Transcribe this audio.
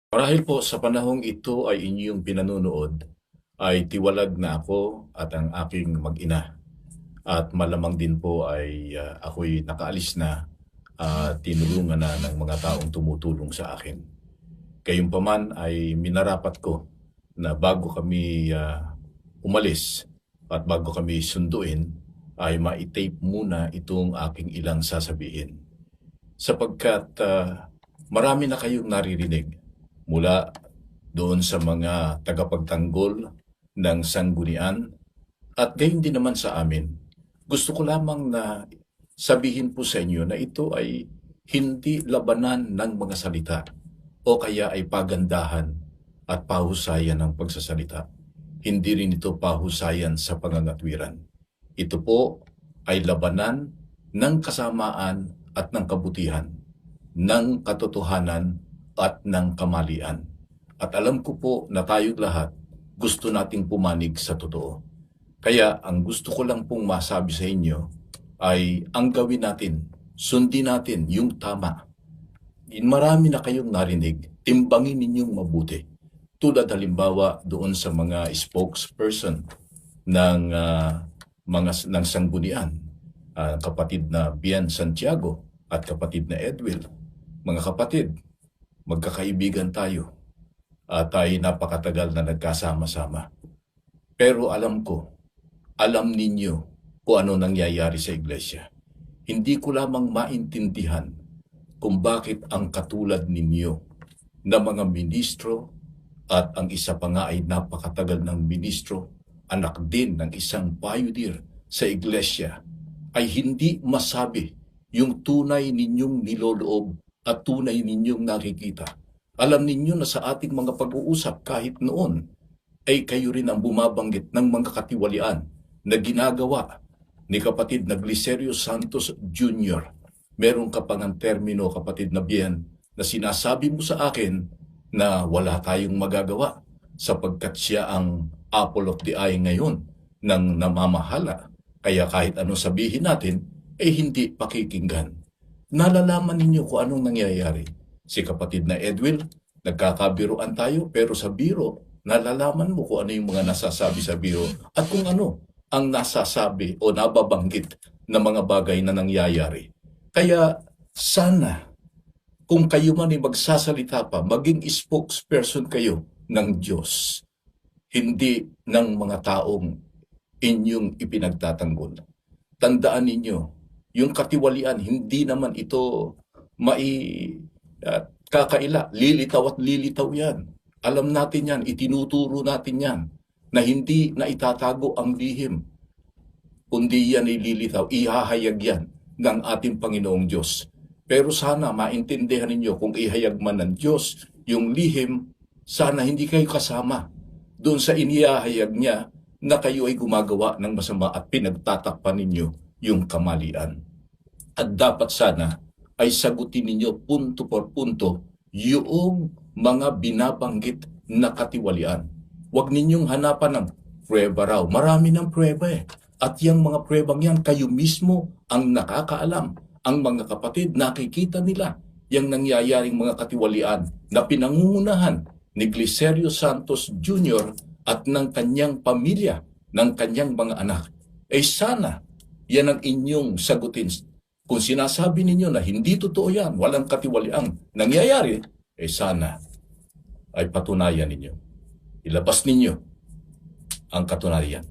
Marahil po sa panahong ito ay inyong pinanunood, ay tiwalag na ako at ang aking mag-ina. At malamang din po ay ako'y nakaalis na at tinulungan na ng mga taong tumutulong sa akin. Gayunpaman ay minarapat ko na bago kami umalis at bago kami sunduin, ay ma-tape muna itong aking ilang sasabihin. Sapagkat marami na kayong naririnig mula doon sa mga tagapagtanggol ng sanggunian at gayon din naman sa amin. Gusto ko lamang na sabihin po sa inyo na ito ay hindi labanan ng mga salita o kaya ay pagandahan at pahusayan ng pagsasalita. Hindi rin ito pahusayan sa pangangatwiran. Ito po ay labanan ng kasamaan at ng kabutihan, ng katotohanan at ng kamalian. At alam ko po na tayong lahat gusto nating pumanig sa totoo. Kaya ang gusto ko lang pong masabi sa inyo ay ang gawin natin, sundin natin yung tama. Marami na kayong narinig, timbangin ninyong mabuti. Tulad halimbawa doon sa mga spokesperson ng ng sanggunian, kapatid na Bian Santiago at kapatid na Edwil. Mga kapatid, magkakaibigan tayo at tayo napakatagal na nagkasama-sama. Pero alam ninyo kung ano nangyayari sa iglesia. Hindi ko lamang maintindihan kung bakit ang katulad ninyo na mga ministro at ang isa pa nga ay napakatagal ng ministro, anak din ng isang pioneer sa iglesia, ay hindi masabi yung tunay ninyong niloloob at tunay ninyong nakikita. Alam ninyo na sa ating mga pag-uusap kahit noon, ay kayo rin ang bumabanggit ng mga katiwalian na ginagawa ni kapatid na Glicerio Santos Jr. Meron ka pang ang termino, kapatid na Bien, na sinasabi mo sa akin na wala tayong magagawa sapagkat siya ang apple of the eye ngayon ng namamahala. Kaya kahit anong sabihin natin, ay hindi pakikinggan. Nalalaman ninyo kung anong nangyayari. Si kapatid na Edwil, nagkakabiruan tayo, pero sa biro, nalalaman mo kung ano yung mga nasasabi sa biro at kung ano ang nasasabi o nababanggit na mga bagay na nangyayari. Kaya sana, kung kayo man ay magsasalita pa, maging spokesperson kayo ng Diyos, hindi ng mga taong inyong ipinagtatanggol. Tandaan ninyo, yung katiwalian, hindi naman ito kakaila. Lilitaw at lilitaw yan. Alam natin yan, itinuturo natin yan, na hindi na itatago ang lihim. Kundi yan ililitaw, ihahayag yan ng ating Panginoong Diyos. Pero sana maintindihan ninyo kung ihayag man ng Diyos yung lihim, sana hindi kayo kasama doon sa inihahayag niya na kayo ay gumagawa ng masama at pinagtatakpan ninyo yung kamalian. At dapat sana ay sagutin ninyo punto por punto yung mga binabanggit na katiwalian. Huwag ninyong hanapan ng prueba raw. Marami ng prueba eh. At yung mga pruebang yan, kayo mismo ang nakakaalam. Ang mga kapatid, nakikita nila yung nangyayaring mga katiwalian na pinangungunahan ni Glicerio Santos Jr. at ng kanyang pamilya, ng kanyang mga anak. Eh sana, yan ang inyong sagutin. Kung sinasabi ninyo na hindi totoo yan, walang katiwaliang nangyayari, eh sana ay patunayan ninyo. Ilabas ninyo ang katunayan.